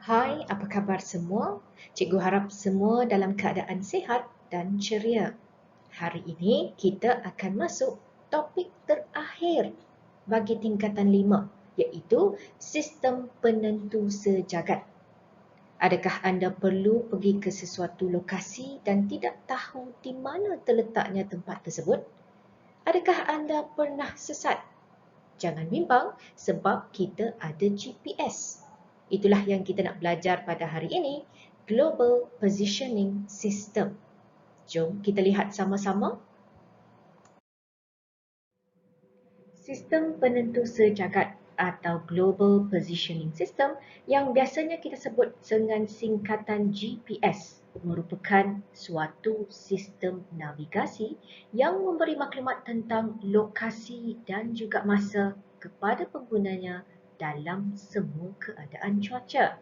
Hai, apa khabar semua? Cikgu harap semua dalam keadaan sihat dan ceria. Hari ini kita akan masuk topik terakhir bagi tingkatan 5, iaitu sistem penentu sejagat. Adakah anda perlu pergi ke sesuatu lokasi dan tidak tahu di mana terletaknya tempat tersebut? Adakah anda pernah sesat? Jangan bimbang sebab kita ada GPS. Itulah yang kita nak belajar pada hari ini, Global Positioning System. Jom kita lihat sama-sama. Sistem penentu sejagat atau Global Positioning System yang biasanya kita sebut dengan singkatan GPS merupakan suatu sistem navigasi yang memberi maklumat tentang lokasi dan juga masa kepada penggunanya dalam semua keadaan cuaca.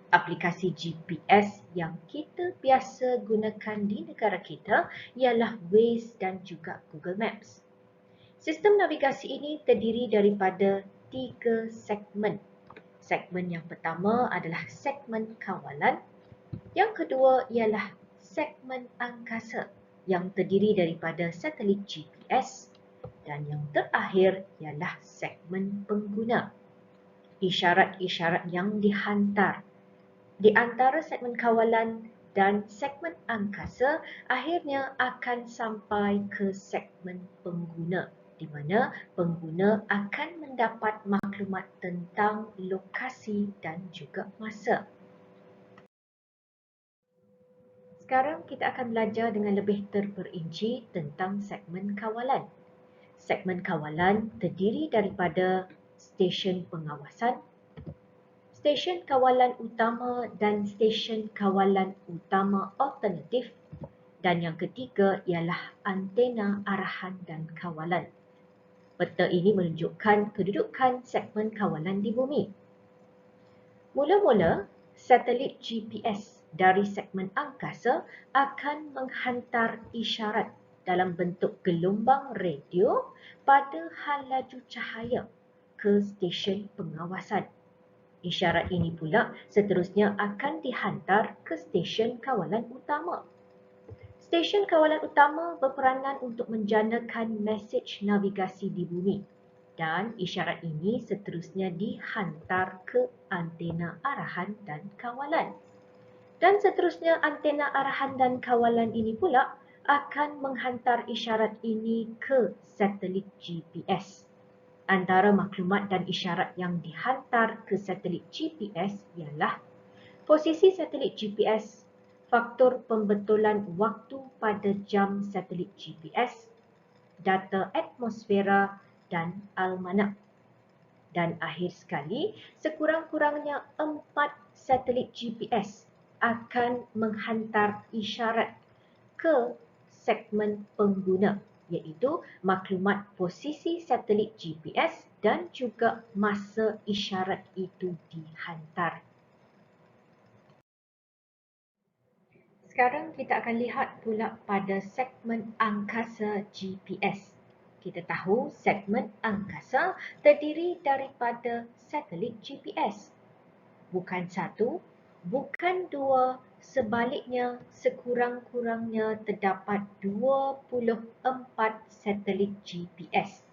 Aplikasi GPS yang kita biasa gunakan di negara kita ialah Waze dan juga Google Maps. Sistem navigasi ini terdiri daripada 3 segmen. Segmen yang pertama adalah segmen kawalan, yang kedua ialah segmen angkasa yang terdiri daripada satelit GPS dan yang terakhir ialah segmen pengguna. Isyarat-isyarat yang dihantar di antara segmen kawalan dan segmen angkasa akhirnya akan sampai ke segmen pengguna, di mana pengguna akan mendapat maklumat tentang lokasi dan juga masa. Sekarang kita akan belajar dengan lebih terperinci tentang segmen kawalan. Segmen kawalan terdiri daripada stesen pengawasan, stesen kawalan utama dan stesen kawalan utama alternatif, dan yang ketiga ialah antena arahan dan kawalan. Peta ini menunjukkan kedudukan segmen kawalan di bumi. Mula-mula, satelit GPS dari segmen angkasa akan menghantar isyarat dalam bentuk gelombang radio pada hal laju cahaya ke stesen pengawasan. Isyarat ini pula seterusnya akan dihantar ke stesen kawalan utama. Stesen kawalan utama berperanan untuk menjanakan mesej navigasi di bumi dan isyarat ini seterusnya dihantar ke antena arahan dan kawalan. Dan seterusnya antena arahan dan kawalan ini pula akan menghantar isyarat ini ke satelit GPS. Antara maklumat dan isyarat yang dihantar ke satelit GPS ialah posisi satelit GPS, faktor pembetulan waktu pada jam satelit GPS, data atmosfera dan almanak. Dan akhir sekali, sekurang-kurangnya 4 satelit GPS akan menghantar isyarat ke segmen pengguna, iaitu maklumat posisi satelit GPS dan juga masa isyarat itu dihantar. Sekarang kita akan lihat pula pada segmen angkasa GPS. Kita tahu segmen angkasa terdiri daripada satelit GPS. Bukan satu, bukan dua, sebaliknya sekurang-kurangnya terdapat 24 satelit GPS.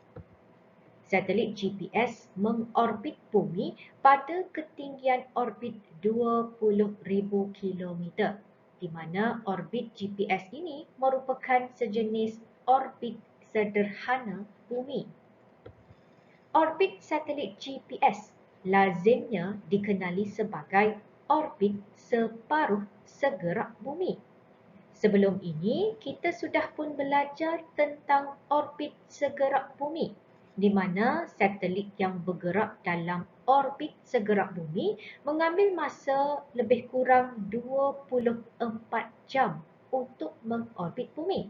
Satelit GPS mengorbit bumi pada ketinggian orbit 20,000 kilometer, di mana orbit GPS ini merupakan sejenis orbit sederhana bumi. Orbit satelit GPS lazimnya dikenali sebagai orbit separuh segerak bumi. Sebelum ini, kita sudah pun belajar tentang orbit segerak bumi, di mana satelit yang bergerak dalam orbit segerak bumi mengambil masa lebih kurang 24 jam untuk mengorbit bumi.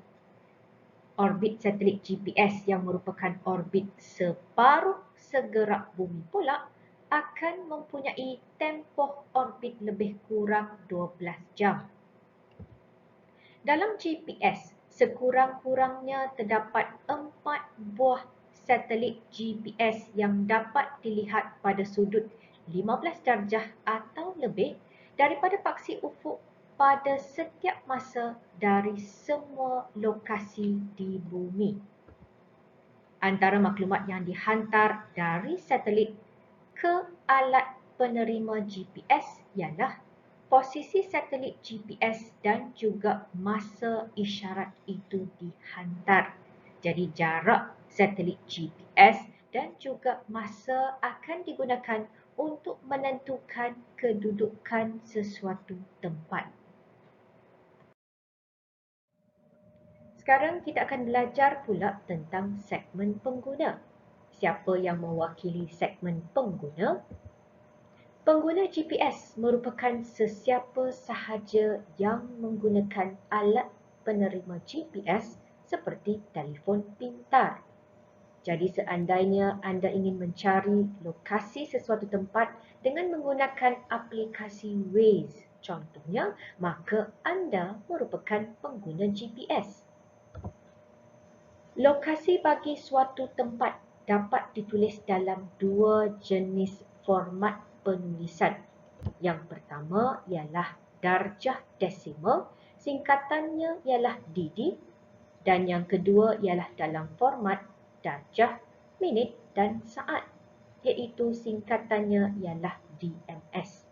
Orbit satelit GPS yang merupakan orbit separuh segerak bumi pula akan mempunyai tempoh orbit lebih kurang 12 jam. Dalam GPS, sekurang-kurangnya terdapat 4 buah satelit GPS yang dapat dilihat pada sudut 15 darjah atau lebih daripada paksi ufuk pada setiap masa dari semua lokasi di bumi. Antara maklumat yang dihantar dari satelit ke alat penerima GPS ialah posisi satelit GPS dan juga masa isyarat itu dihantar. Jadi jarak satelit GPS dan juga masa akan digunakan untuk menentukan kedudukan sesuatu tempat. Sekarang kita akan belajar pula tentang segmen pengguna. Siapa yang mewakili segmen pengguna? Pengguna GPS merupakan sesiapa sahaja yang menggunakan alat penerima GPS seperti telefon pintar. Jadi seandainya anda ingin mencari lokasi sesuatu tempat dengan menggunakan aplikasi Waze contohnya, maka anda merupakan pengguna GPS. Lokasi bagi suatu tempat dapat ditulis dalam dua jenis format penulisan. Yang pertama ialah darjah desimal, singkatannya ialah DD, dan yang kedua ialah dalam format darjah, minit dan saat, iaitu singkatannya ialah DMS.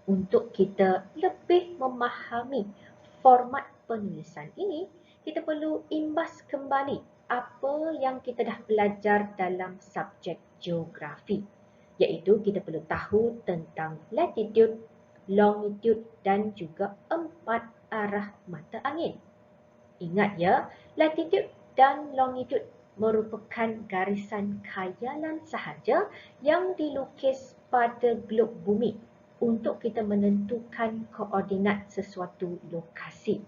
Untuk kita lebih memahami format penulisan ini, kita perlu imbas kembali apa yang kita dah belajar dalam subjek geografi, iaitu kita perlu tahu tentang latitude, longitude dan juga 4 arah mata angin. Ingat ya, latitude dan longitude merupakan garisan khayalan sahaja yang dilukis pada glob bumi untuk kita menentukan koordinat sesuatu lokasi.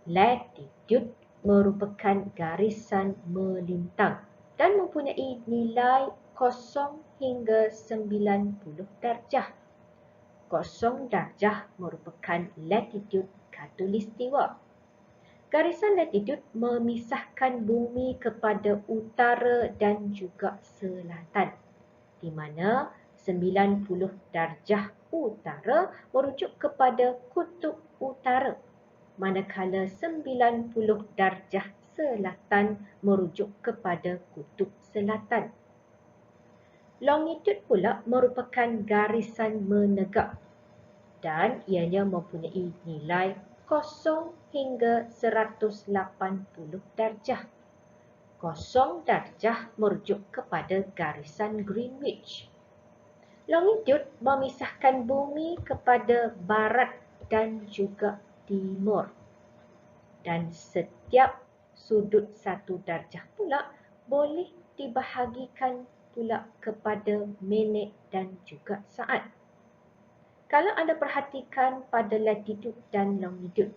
Latitude merupakan garisan melintang dan mempunyai nilai 0 hingga 90 darjah. 0 darjah merupakan latitude khatulistiwa. Garisan latitude memisahkan bumi kepada utara dan juga selatan, di mana 90 darjah utara merujuk kepada kutub utara, manakala 90 darjah selatan merujuk kepada kutub selatan. Longitude pula merupakan garisan menegak dan ianya mempunyai nilai 0 hingga 180 darjah. 0 darjah merujuk kepada garisan Greenwich. Longitude memisahkan bumi kepada barat dan juga timur. Dan setiap sudut 1 darjah pula boleh dibahagikan pula kepada minit dan juga saat. Kalau anda perhatikan pada latitude dan longitude,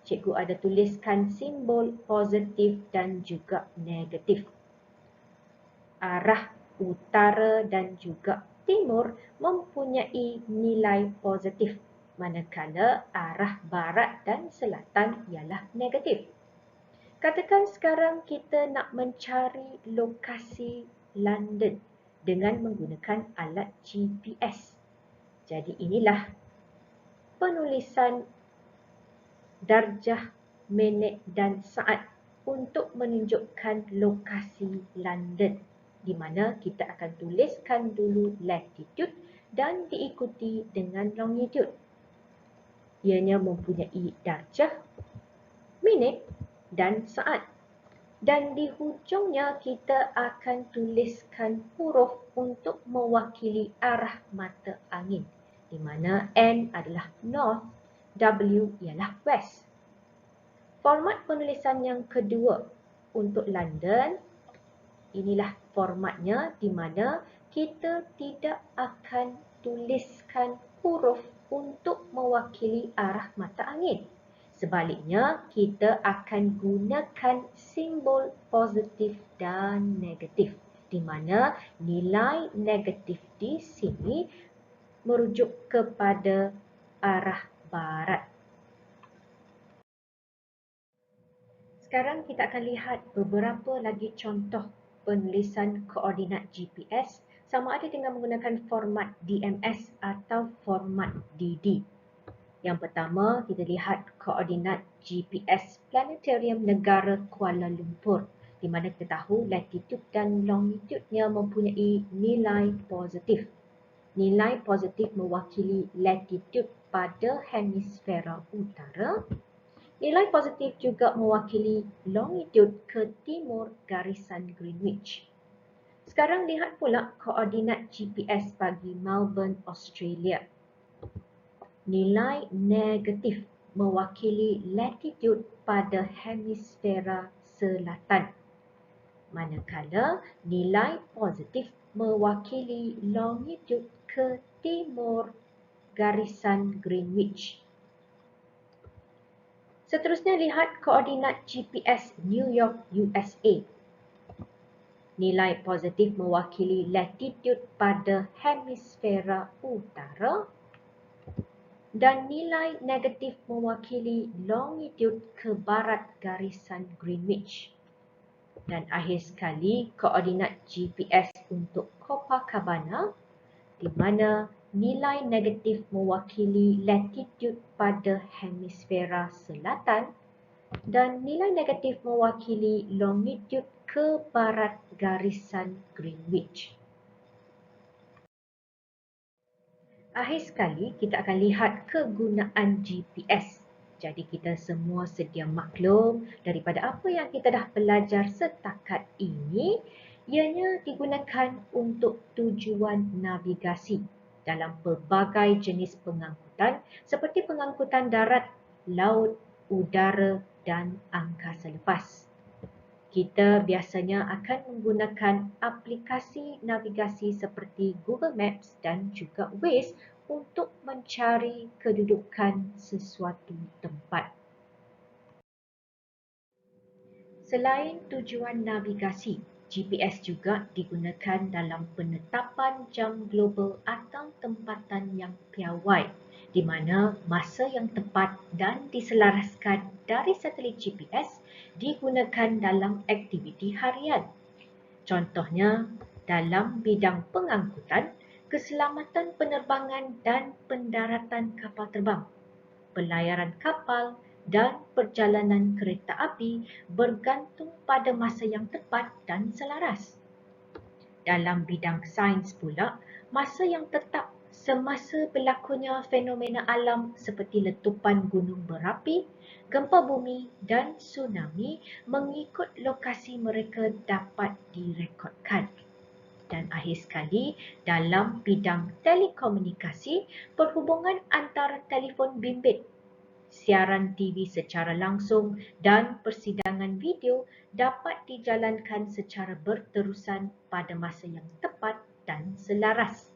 cikgu ada tuliskan simbol positif dan juga negatif. Arah utara dan juga timur mempunyai nilai positif, manakala arah barat dan selatan ialah negatif. Katakan sekarang kita nak mencari lokasi London dengan menggunakan alat GPS. Jadi inilah penulisan darjah, minit dan saat untuk menunjukkan lokasi London, di mana kita akan tuliskan dulu latitude dan diikuti dengan longitude. Ianya mempunyai darjah, minit dan saat. Dan di hujungnya kita akan tuliskan huruf untuk mewakili arah mata angin, di mana N adalah north, W ialah west. Format penulisan yang kedua untuk London, inilah formatnya di mana kita tidak akan tuliskan huruf untuk mewakili arah mata angin. Sebaliknya, kita akan gunakan simbol positif dan negatif, di mana nilai negatif di sini merujuk kepada arah barat. Sekarang kita akan lihat beberapa lagi contoh penulisan koordinat GPS sama ada dengan menggunakan format DMS atau format DD. Yang pertama, kita lihat koordinat GPS Planetarium Negara Kuala Lumpur, di mana kita tahu latitude dan longitude-nya mempunyai nilai positif. Nilai positif mewakili latitude pada hemisfera utara. Nilai positif juga mewakili longitude ke timur garisan Greenwich. Sekarang lihat pula koordinat GPS bagi Melbourne, Australia. Nilai negatif mewakili latitude pada hemisfera selatan, manakala nilai positif mewakili longitude ke timur garisan Greenwich. Seterusnya lihat koordinat GPS New York, USA. Nilai positif mewakili latitude pada hemisfera utara dan nilai negatif mewakili longitude ke barat garisan Greenwich. Dan akhir sekali, koordinat GPS untuk Copacabana, di mana nilai negatif mewakili latitude pada hemisfera selatan dan nilai negatif mewakili longitude ke barat garisan Greenwich. Akhir sekali, kita akan lihat kegunaan GPS. Jadi kita semua sedia maklum daripada apa yang kita dah belajar setakat ini, ianya digunakan untuk tujuan navigasi dalam pelbagai jenis pengangkutan seperti pengangkutan darat, laut, udara dan angkasa lepas. Kita biasanya akan menggunakan aplikasi navigasi seperti Google Maps dan juga Waze untuk mencari kedudukan sesuatu tempat. Selain tujuan navigasi, GPS juga digunakan dalam penetapan jam global atau tempatan yang piawai, di mana masa yang tepat dan diselaraskan dari satelit GPS digunakan dalam aktiviti harian. Contohnya, dalam bidang pengangkutan, keselamatan penerbangan dan pendaratan kapal terbang, pelayaran kapal dan perjalanan kereta api bergantung pada masa yang tepat dan selaras. Dalam bidang sains pula, masa yang tetap semasa berlakunya fenomena alam seperti letupan gunung berapi, gempa bumi dan tsunami mengikut lokasi mereka dapat direkodkan. Dan akhir sekali, dalam bidang telekomunikasi, perhubungan antara telefon bimbit, siaran TV secara langsung dan persidangan video dapat dijalankan secara berterusan pada masa yang tepat dan selaras.